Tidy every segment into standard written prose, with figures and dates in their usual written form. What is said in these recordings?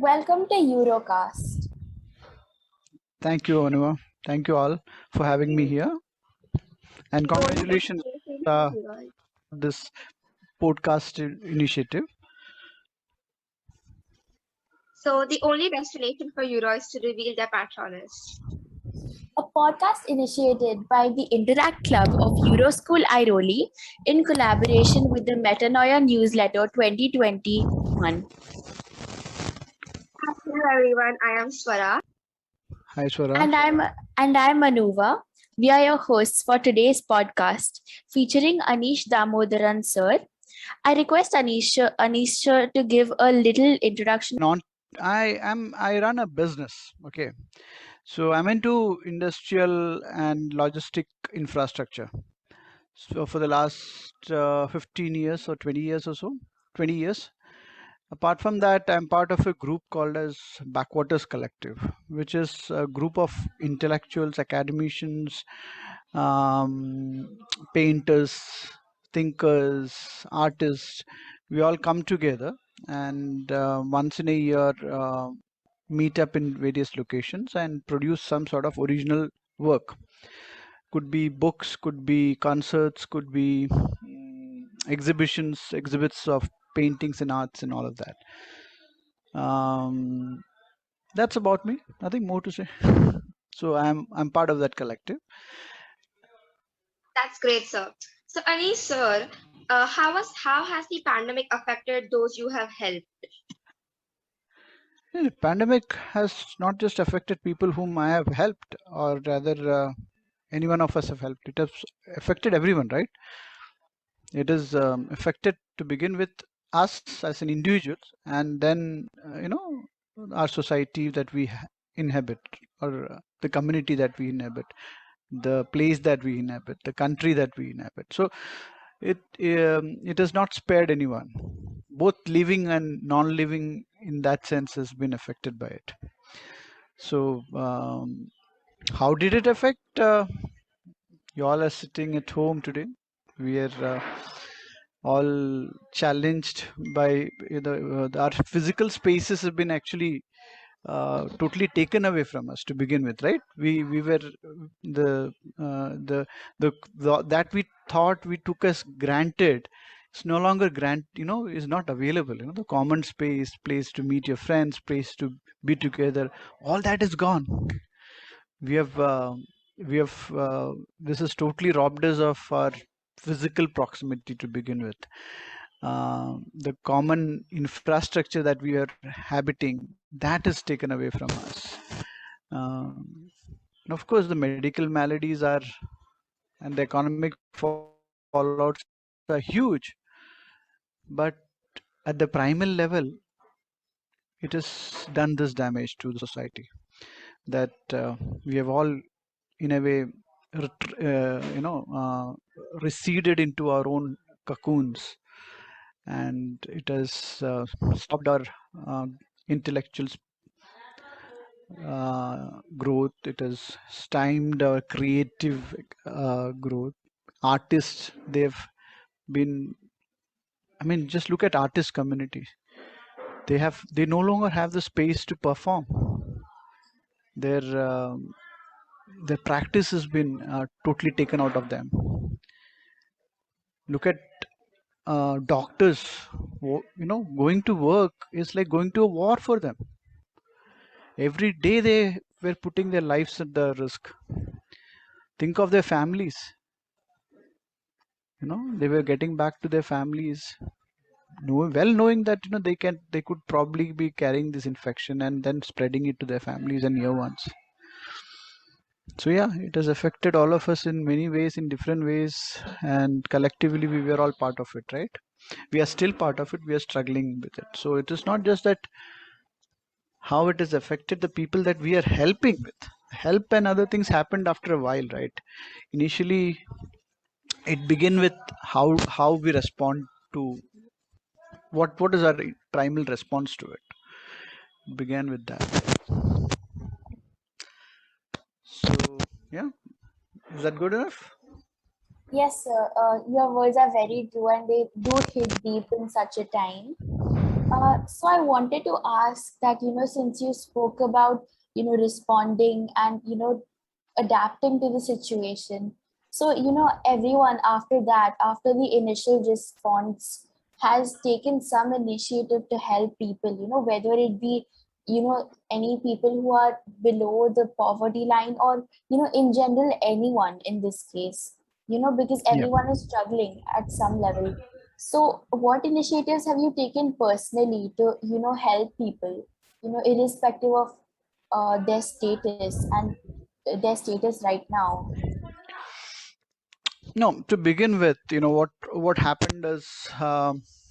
Welcome to Eurocast. Thank you, Anuva. Thank you all for having me here. And The only congratulations destination for uh, heroes. this podcast initiative. So the only destination for heroes to reveal their patronus. A podcast initiated by the Interact Club of Euroschool Airoli in collaboration with the Metanoia newsletter 2021. Hello everyone, I am Swara. Hi, Swara. And I'm Anuva. We are your hosts for today's podcast featuring Anish Damodaram sir. I request Anish sir to give a little introduction. I run a business. Okay, so I'm into industrial and logistic infrastructure. So for the last 15 years or 20 years or so, 20 years. Apart from that, I'm part of a group called as Backwaters Collective, which is a group of intellectuals, academicians, um, painters, thinkers, artists. We all come together and once in a year meet up in various locations and produce some sort of original work. Could be books, could be concerts, could be exhibits of paintings and arts and all of that. Um, that's about me. Nothing more to say. So I'm part of that collective. That's great, sir. So Anish sir, how has the pandemic affected those you have helped? Yeah, the pandemic has not just affected people whom I have helped, or rather, any one of us have helped. It has affected everyone, right? It is affected to begin with us as an individuals, and then our society that we inhabit, or the community that we inhabit, the place that we inhabit, the country that we inhabit. So it has not spared anyone. Both living and non-living, in that sense, has been affected by it. So how did it affect? You all are sitting at home today. We are all challenged by our physical spaces have been actually totally taken away from us to begin with, right? We were the that we thought we took as granted. It's no longer is not available. The common space, place to meet your friends, place to be together, all that is gone. We have this has totally robbed us of our physical proximity to begin with. The common infrastructure that we are habiting, that is taken away from us. And of course, the medical maladies are and the economic fallouts are huge, but at the primal level, it has done this damage to the society that we have all, in a way, receded into our own cocoons, and it has stopped our uh, intellectual growth. It has stymied our creative growth. Artists, they've been. I mean, just look at artist community. They no longer have the space to perform. Their their practice has been totally taken out of them. Look at doctors. Going to work is like going to a war for them. Every day they were putting their lives at the risk. Think of their families. They were getting back to their families, well knowing that they could probably be carrying this infection and then spreading it to their families and near ones. So yeah, it has affected all of us in many ways, in different ways, and collectively we were all part of it, right? We are still part of it. We are struggling with it. So it is not just that how it has affected the people that we are helping with. Help and other things happened after a while, right? Initially, it began with how we respond to what is our primal response to it. It began with that. So yeah, is that good enough? Yes, sir. Your words are very true and they do hit deep in such a time. So I wanted to ask that, since you spoke about, responding and, adapting to the situation. So, everyone after that, after the initial response, has taken some initiative to help people, whether it be, any people who are below the poverty line, or, in general, anyone in this case, because Yeah. everyone is struggling at some level. So, what initiatives have you taken personally to, help people, irrespective of their status and their status right now? No, to begin with, what happened is,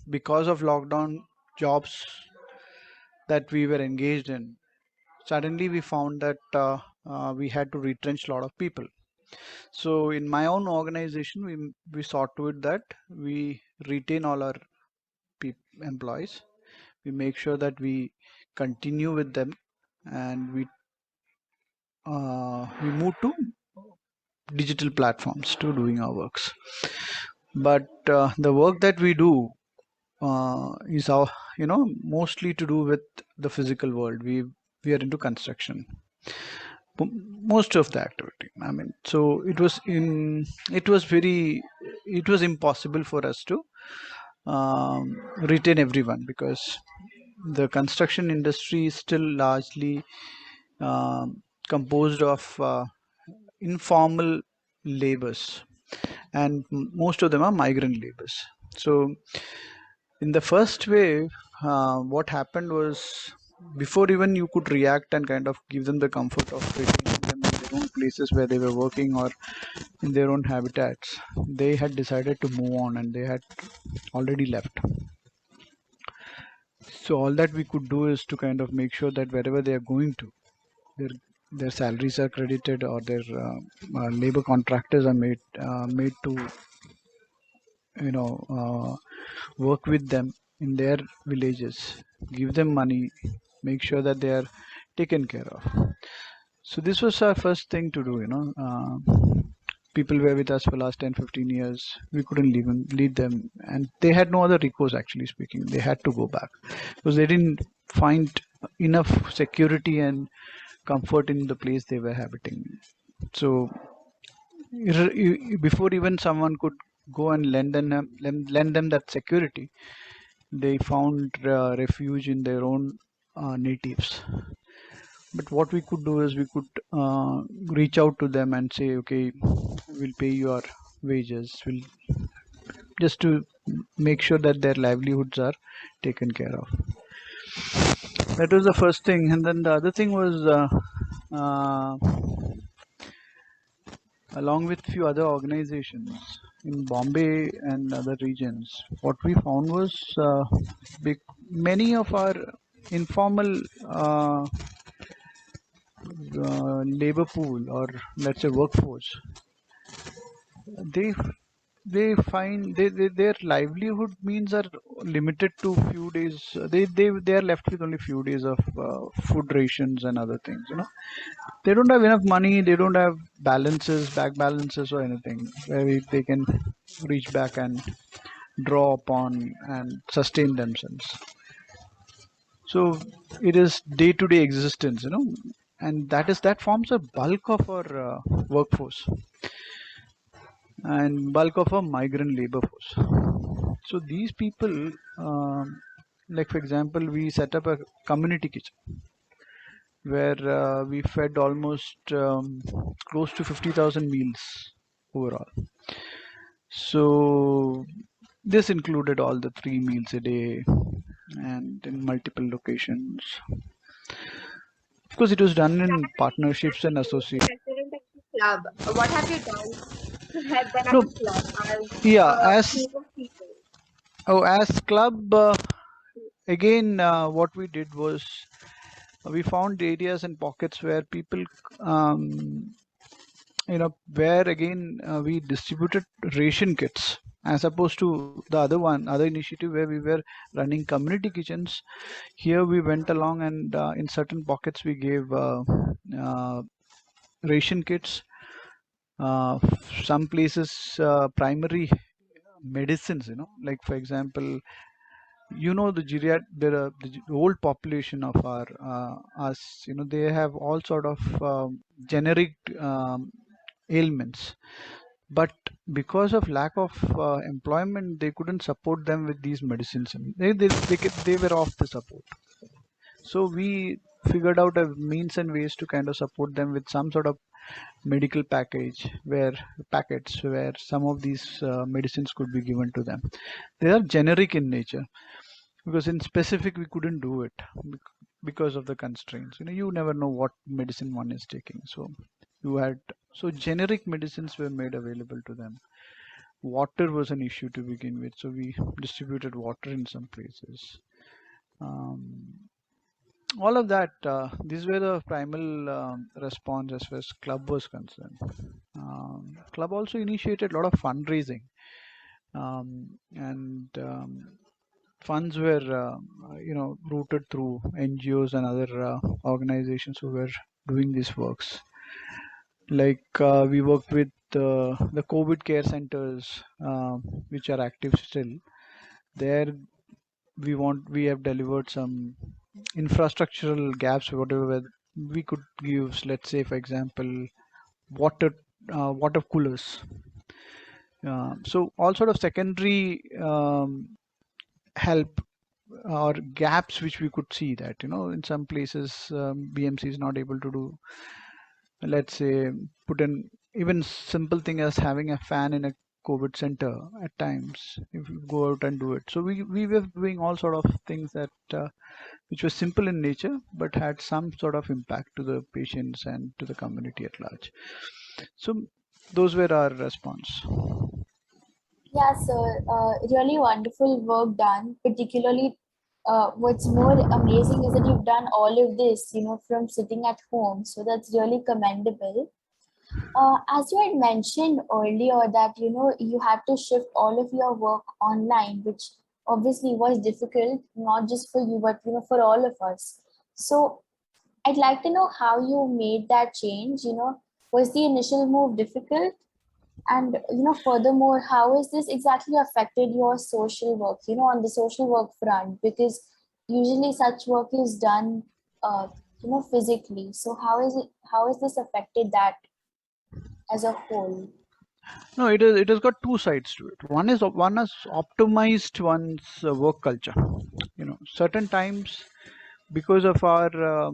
because of lockdown, jobs that we were engaged in, suddenly we found that we had to retrench a lot of people. So in my own organization, we saw to it that we retain all our employees. We make sure that we continue with them, and we move to digital platforms to doing our works. But the work that we do is our, mostly to do with the physical world. We are into construction, most of the activity. I mean, so it was very, it was impossible for us to retain everyone, because the construction industry is still largely composed of informal labors, and most of them are migrant labors. So in the first wave, what happened was, before even you could react and kind of give them the comfort of retaining them in their own places where they were working, or in their own habitats, they had decided to move on and they had already left. So all that we could do is to kind of make sure that wherever they are going to, their their salaries are credited, or their labor contractors are made to, you know uh, work with them in their villages, give them money, make sure that they are taken care of. So this was our first thing to do. People were with us for last 10, 15 years. We couldn't lead them, and they had no other recourse, actually speaking. They had to go back because they didn't find enough security and comfort in the place they were habiting. So before even someone could go and lend them that security, they found refuge in their own natives. But what we could do is we could reach out to them and say, okay, we'll pay your wages, we'll just to make sure that their livelihoods are taken care of. That was the first thing. And then the other thing was, uh, along with few other organizations in Bombay and other regions, what we found was, many of our informal labor pool, or let's say workforce, they find their livelihood means are limited to few days. They are left with only few days of food rations and other things. They don't have enough money. They don't have back balances or anything where they can reach back and draw upon and sustain themselves. So it is day-to-day existence, and that forms a bulk of our workforce and bulk of our migrant labor force. So these people, like for example, we set up a community kitchen where we fed almost close to 50,000 meals overall. So this included all the 3 meals a day and in multiple locations. Of course, it was done in partnerships and associations. Restaurant as a club. What have you done to help them as No, a club, as yeah, a group of people? as club, again, what we did was, we found areas and pockets where people, um, where again we distributed ration kits, as opposed to the other initiative where we were running community kitchens. Here we went along, and in certain pockets we gave uh, ration kits. Some places primary medicines, like for example, the old population of our us, they have all sort of generic ailments, but because of lack of employment, they couldn't support them with these medicines. And they were off the support. So we figured out a means and ways to kind of support them with some sort of medical packets where some of these medicines could be given to them. They are generic in nature, because in specific we couldn't do it because of the constraints. You never know what medicine one is taking, so you had so generic medicines were made available to them. Water was an issue to begin with, so we distributed water in some places. All of that, these were the primal response as far as club was concerned. Club also initiated a lot of fundraising, and funds were routed through NGOs and other organizations who were doing these works. Like we worked with the COVID care centers, which are active still. There we have delivered some infrastructural gaps, whatever we could give. Let's say, for example, water water coolers. So all sort of secondary help or gaps which we could see that in some places BMC is not able to do. Let's say put in even simple thing as having a fan in a COVID center at times, if you go out and do it. So we were doing all sort of things that which was simple in nature but had some sort of impact to the patients and to the community at large. So those were our response. Yeah, sir. Really wonderful work done. Particularly, what's more amazing is that you've done all of this, from sitting at home. So that's really commendable. As you had mentioned earlier that, you had to shift all of your work online, which obviously was difficult, not just for you, but, for all of us. So I'd like to know how you made that change. Was the initial move difficult? And furthermore, how has this exactly affected your social work, on the social work front? Because usually such work is done physically. So how has this affected that as a whole? No, it has got two sides to it. One has optimized one's work culture. Certain times, because of our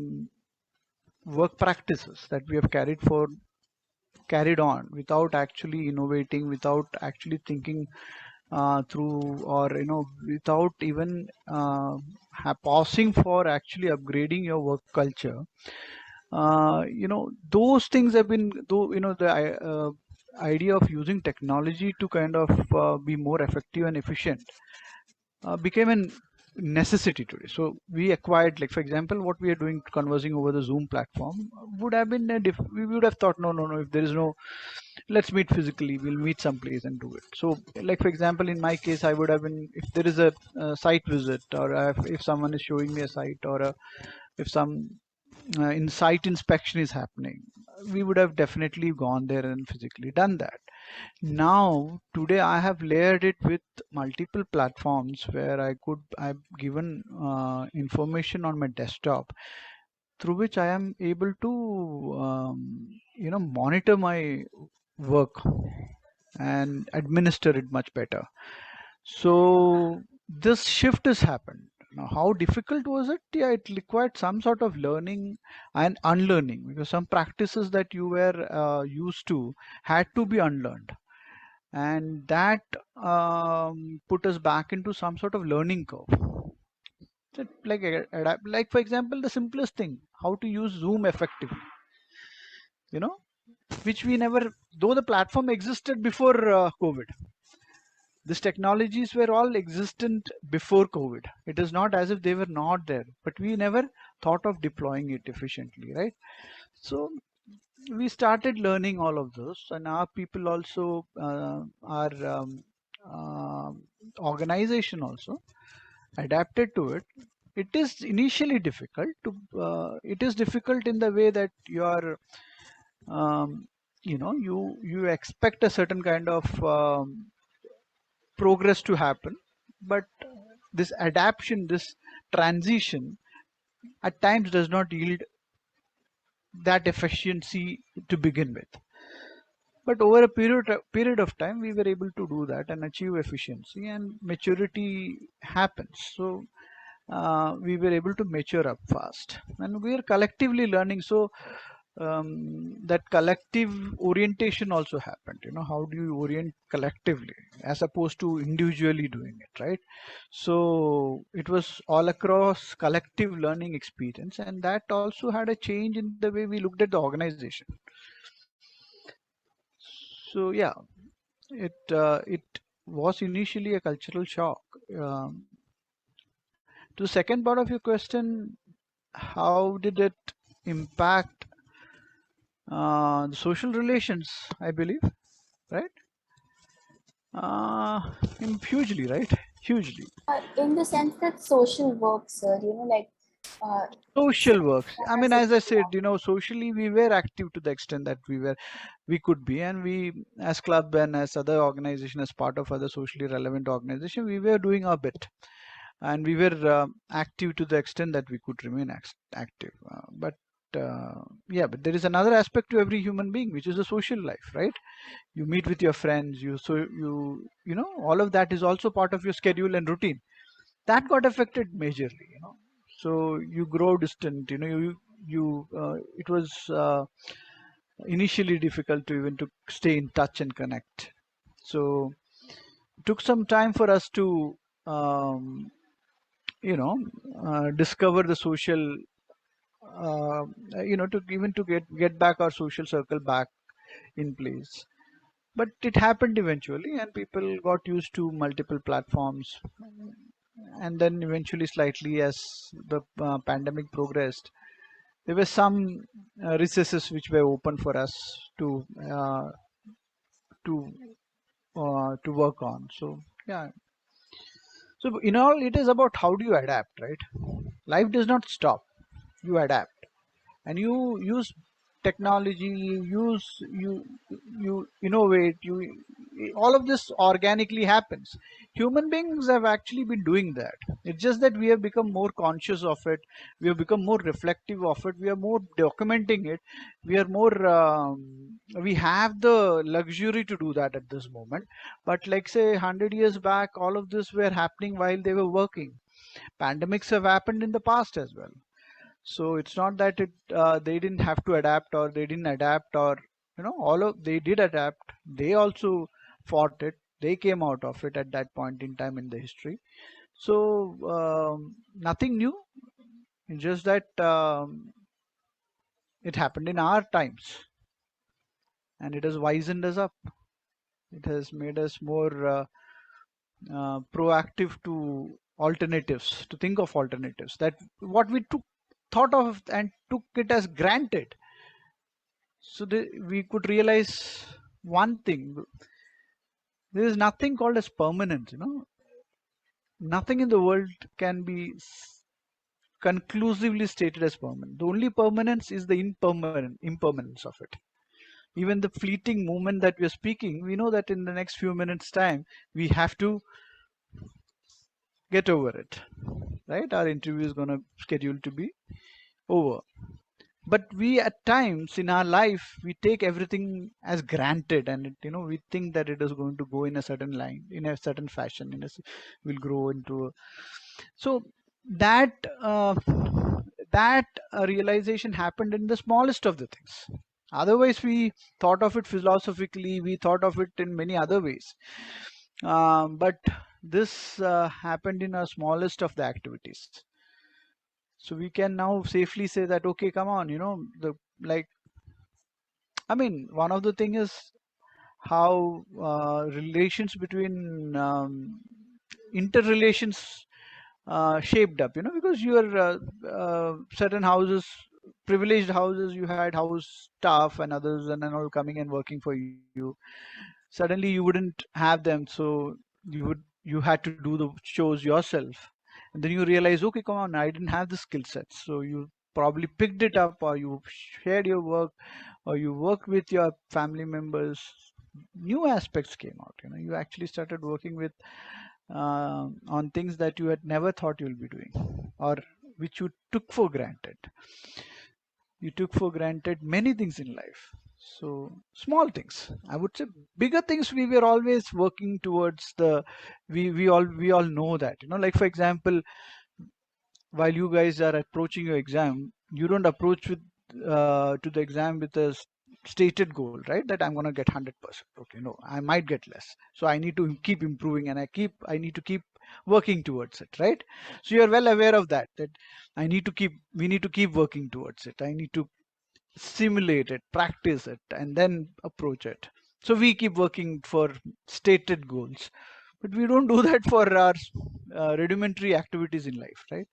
work practices that we have carried on without actually innovating, without actually thinking through, or without even pausing for actually upgrading your work culture. Those things have been, though, the idea of using technology to kind of be more effective and efficient became a necessity today. So we acquired, like for example, what we are doing, conversing over the Zoom platform, would have been we would have thought, no, if there is no, let's meet physically, we'll meet someplace and do it. So like for example, in my case, I would have been, if there is a site visit, or if someone is showing me a site, or if some site inspection is happening, we would have definitely gone there and physically done that. Now today I have layered it with multiple platforms where I've given information on my desktop, through which I am able to monitor my work and administer it much better. So this shift has happened. Now, how difficult was it? Yeah, it required some sort of learning and unlearning, because some practices that you were used to had to be unlearned, and that put us back into some sort of learning curve. So, like for example, the simplest thing, how to use Zoom effectively, which we never, though the platform existed before COVID. These technologies were all existent before COVID. It is not as if they were not there, but we never thought of deploying it efficiently, right? So we started learning all of those, and our people also, our uh, organization also adapted to it. It is initially difficult it is difficult in the way that you are, you expect a certain kind of progress to happen, but this adaptation, this transition at times does not yield that efficiency to begin with. But over a period of time, we were able to do that and achieve efficiency, and maturity happens. So we were able to mature up fast, and we are collectively learning. So that collective orientation also happened. How do you orient collectively as opposed to individually doing it, right? So it was all across collective learning experience, and that also had a change in the way we looked at the organization. So yeah, it was initially a cultural shock. um, to the second part of your question, how did it impact the social relations, I believe, right? Hugely, right? Hugely. In the sense that social work, sir, like Social works. I mean, as I said, yeah. socially we were active to the extent that we could be, and we, as club and as other organization, as part of other socially relevant organization, we were doing our bit, and we were active to the extent that we could remain active. But yeah, but there is another aspect to every human being, which is the social life, right? You meet with your friends, all of that is also part of your schedule and routine. That got affected majorly. So you grow distant. It was initially difficult to even to stay in touch and connect. So it took some time for us to um, you know discover the social, uh, to even to get back our social circle back in place. But it happened eventually, and people got used to multiple platforms. And then eventually, slightly as the pandemic progressed, there were some recesses which were open for us to uh, to to work on. So yeah, so in all, it is about how do you adapt, right? Life does not stop. You adapt, and you use technology. You innovate. You All of this organically happens. Human beings have actually been doing that. It's just that we have become more conscious of it. We have become more reflective of it. We are more documenting it. We are more we have the luxury to do that at this moment. But like say 100 years back, all of this were happening while they were working. Pandemics have happened in the past as well. So it's not that they didn't have to adapt, or they didn't adapt, or all of they did adapt. They also fought it. They came out of it at that point in time in the history. So nothing new. It's just that it happened in our times, and it has wizened us up. It has made us more proactive to alternatives, to think of alternatives, that what we thought of and took it as granted. So we could realize one thing: there is nothing called as permanent. Nothing in the world can be conclusively stated as permanent. The only permanence is the impermanence of it. Even the fleeting moment that we are speaking, we know that in the next few minutes time we have to get over it, right? Our interview is going to schedule to be over. But we, at times in our life, we take everything as granted, and we think that it is going to go in a certain line, in a certain fashion, will grow into so that realization happened in the smallest of the things. Otherwise, we thought of it philosophically, we thought of it in many other ways. But this happened in a smallest of the activities. So we can now safely say that, okay, come on, the like, I mean, one of the thing is how relations between interrelations shaped up, because your certain houses, privileged houses, you had house staff and others and all coming and working for you. Suddenly you wouldn't have them, so you had to do the shows yourself, and then you realize, okay, come on, I didn't have the skill sets. So you probably picked it up, or you shared your work, or you worked with your family members. New aspects came out. You actually started working with on things that you had never thought you'll be doing, or which you took for granted. You took for granted many things in life. So small things, I would say. Bigger things we were always working towards. We all know that, like for example, while you guys are approaching your exam, you don't approach with to the exam with a stated goal, right? That I'm going to get 100%. Okay, no, I might get less, so I need to keep improving, and I need to keep working towards it, right? So you're well aware of that, that we need to keep working towards it. I need to simulate it, practice it, and then approach it. So we keep working for stated goals, but we don't do that for our rudimentary activities in life, right?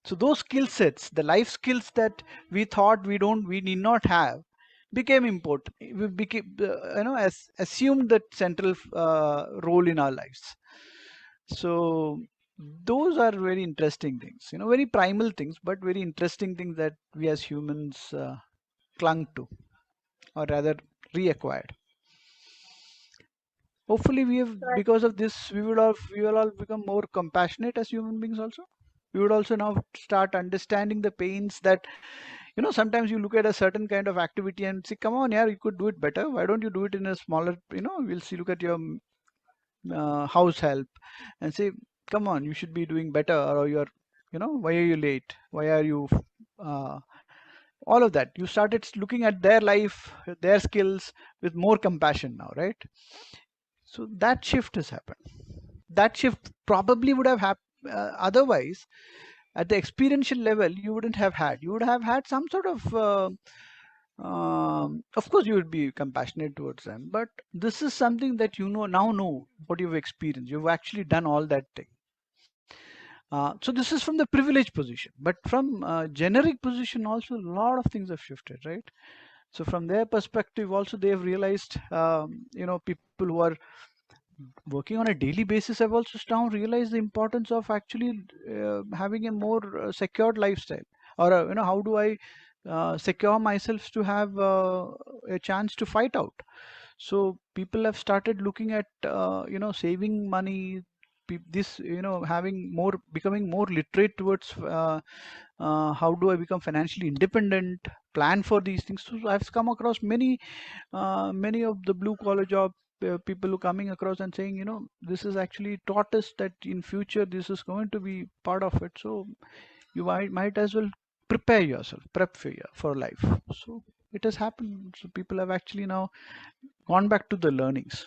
So those skill sets, the life skills that we thought we need not have, became important. We became, as assumed that central role in our lives. So those are very interesting things, very primal things, but very interesting things that we as humans clung to, or rather reacquired. Hopefully we have, So because of this, we will all become more compassionate as human beings also. We would also now start understanding the pains that, sometimes you look at a certain kind of activity and say, come on, yeah, you could do it better. Why don't you do it in a smaller, we'll see, look at your house help and say, come on, you should be doing better, or you're, why are you late? Why are you, uh, all of that. You started looking at their life, their skills with more compassion now, right? So that shift has happened. That shift probably would have happened otherwise. At the experiential level, you wouldn't have had. You would have had some sort of course, you would be compassionate towards them, but this is something that know what you've experienced. You've actually done all that thing. So this is from the privileged position, but from generic position also, a lot of things have shifted, right? So from their perspective also, they have realized, people who are working on a daily basis have also now realized the importance of actually having a more secured lifestyle, or how do I secure myself to have a chance to fight out. So people have started looking at saving money, this, having more, becoming more literate towards how do I become financially independent, plan for these things. So I've come across many of the blue collar job people who coming across and saying, this is actually taught us that in future this is going to be part of it. So you might as well prepare yourself, prep for life. So it has happened. So people have actually now gone back to the learnings.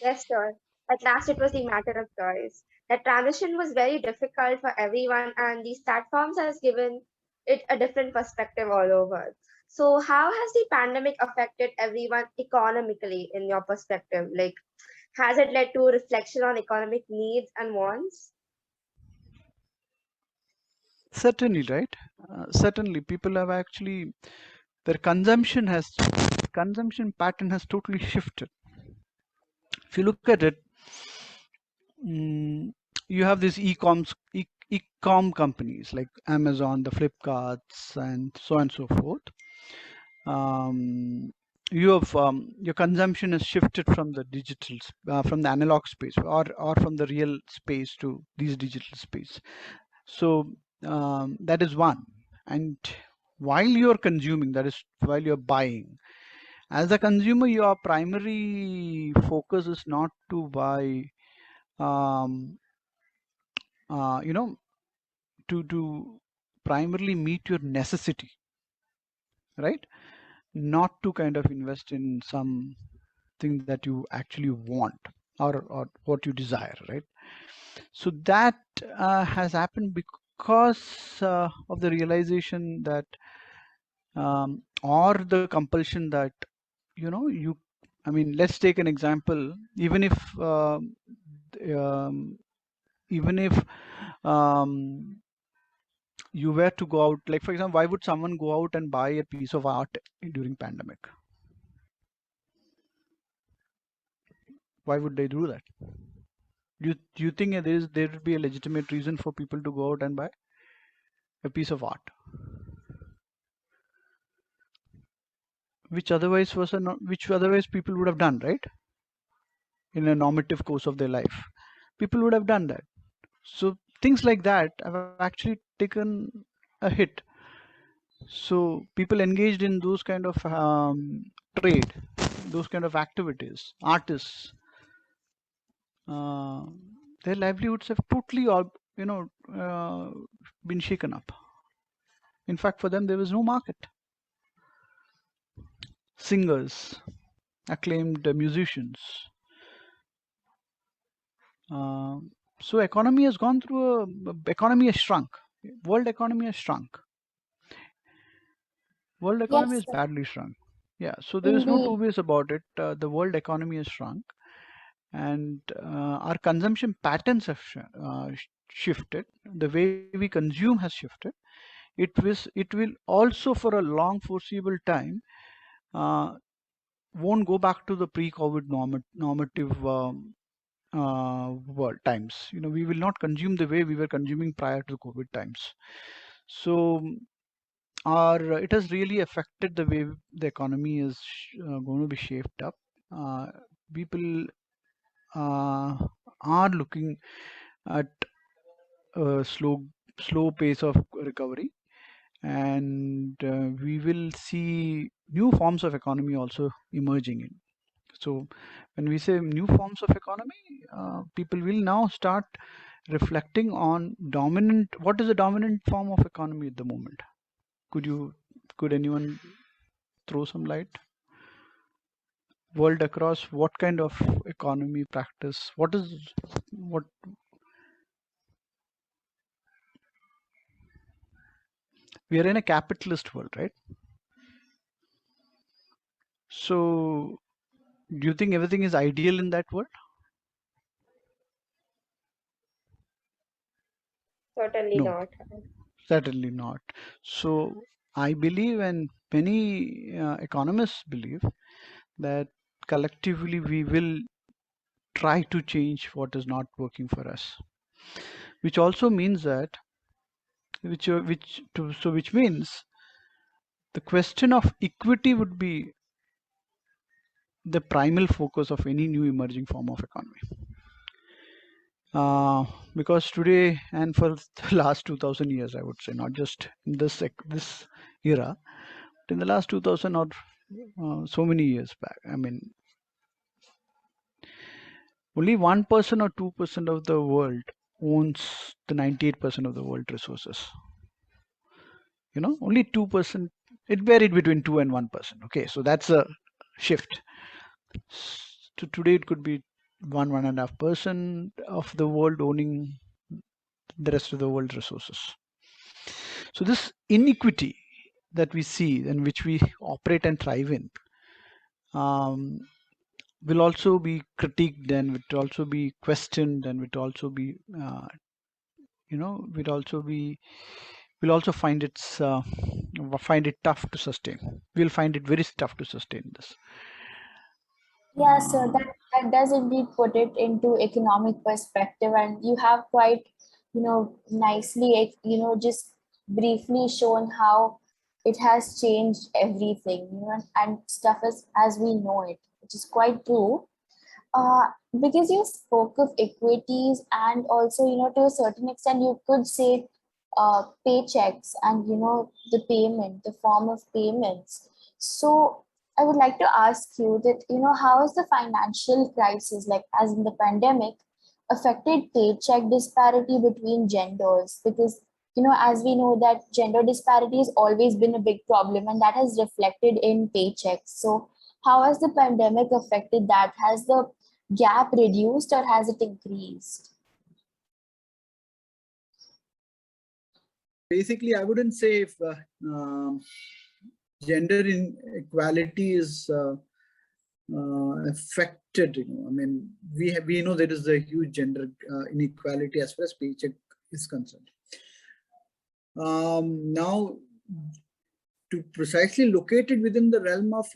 yes, sir. At last, it was the matter of choice. The transition was very difficult for everyone, and these platforms has given it a different perspective all over. So, how has the pandemic affected everyone economically in your perspective? Like, has it led to reflection on economic needs and wants? Certainly, right? Certainly, people have actually, their consumption pattern has totally shifted. If you look at it, mm, you have these e-com companies like Amazon, the Flipkarts, and so on and so forth. You have your consumption has shifted from the from the analog space, or from the real space to these digital space. So that is one. And while you're consuming, that is while you're buying, as a consumer, your primary focus is not to buy, um, uh, you know, to primarily meet your necessity, right? Not to kind of invest in something that you actually want, or what you desire, right? So that has happened because of the realization that, or the compulsion that, you, I mean, let's take an example. Um, even if um, you were to go out, like for example, why would someone go out and buy a piece of art during pandemic? Why would they do that? Do you think there would be a legitimate reason for people to go out and buy a piece of art, which otherwise people would have done, right, in a normative course of their life? people would have done that. So things like that have actually taken a hit. So people engaged in those kind of trade, those kind of activities, artists, uh, their livelihoods have totally, been shaken up. In fact, for them, there was no market. Singers, acclaimed musicians. So economy has gone through economy has shrunk. World economy has shrunk. World economy Yes, has badly shrunk. Yeah, so there is no indeed. two ways about it. The world economy has shrunk, and our consumption patterns have shifted. The way we consume has shifted. It will also for a long foreseeable time uh, won't go back to the pre-COVID normative world times. We will not consume the way we were consuming prior to COVID times. So it has really affected the way the economy is going to be shaped up. People are looking at a slow pace of recovery, and we will see new forms of economy also emerging in. So when we say new forms of economy, people will now start reflecting on what is the dominant form of economy at the moment. Could anyone throw some light? World across, what kind of economy practice? What we are in a capitalist world, right? So do you think everything is ideal in that world? Certainly No, not. certainly not. So I believe, and many economists believe, that collectively we will try to change what is not working for us, which also means that which means the question of equity would be the primal focus of any new emerging form of economy. Because today and for the last 2000 years, I would say, not just in this era, but in the last 2000 or so many years back, I mean, only 1% or 2% of the world owns the 98% of the world resources. Only 2%. It varied between 2 and 1%. Okay, so that's a shift. So today it could be 1.5% of the world owning the rest of the world's resources. So this inequity that we see and which we operate and thrive in will also be critiqued, and will also be questioned, and will also be will also find it tough to sustain. We'll find it very tough to sustain this. Yeah, so that does indeed put it into economic perspective, and you have quite, nicely, just briefly shown how it has changed everything, and stuff as we know it, which is quite true. Uh, because you spoke of equities, and also, to a certain extent, you could say paychecks and, the payment, the form of payments. So I would like to ask you that, how is the financial crisis, like as in the pandemic, affected paycheck disparity between genders? Because, as we know that gender disparity has always been a big problem, and that has reflected in paychecks. So how has the pandemic affected that? Has the gap reduced or has it increased? Basically, I wouldn't say if gender inequality is affected. I mean, we know there is a huge gender inequality as far as paycheck is concerned. Now, to precisely locate it within the realm of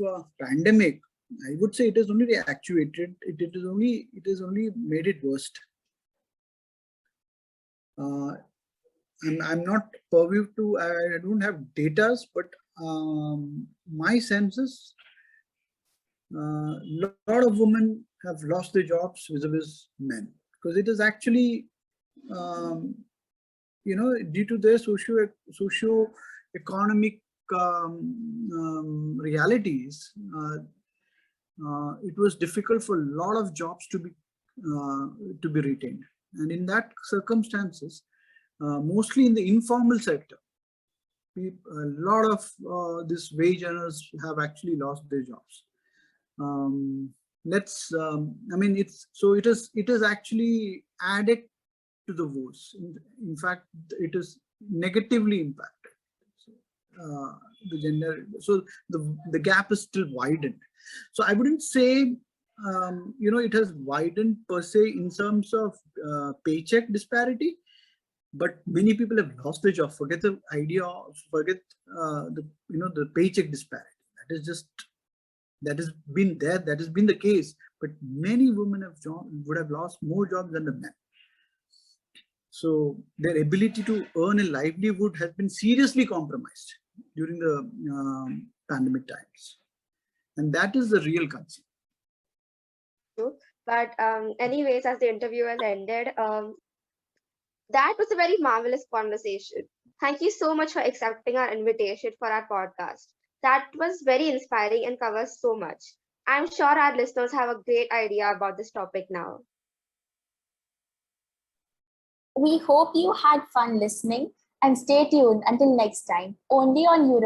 pandemic, I would say it is only actuated. It is only made it worse. I'm not purview to. I don't have data, but my sense is a lot of women have lost their jobs vis-a-vis men, because it is actually, due to their socio-economic realities, it was difficult for a lot of jobs to be retained. And in that circumstances, mostly in the informal sector, a lot of these wage earners have actually lost their jobs. It is actually added to the woes. In fact, it is negatively impacted. The gender, so the gap is still widened. So I wouldn't say it has widened per se in terms of paycheck disparity, but many people have lost their job. Forget the paycheck disparity. That has been there. That has been the case. But many women would have lost more jobs than the men. So their ability to earn a livelihood has been seriously compromised during the pandemic times, and that is the real concern. But anyways, as the interview has ended, that was a very marvelous conversation. Thank you so much for accepting our invitation for our podcast. That was very inspiring and covers so much. I'm sure our listeners have a great idea about this topic now. We hope you had fun listening and stay tuned until next time, only on Europe.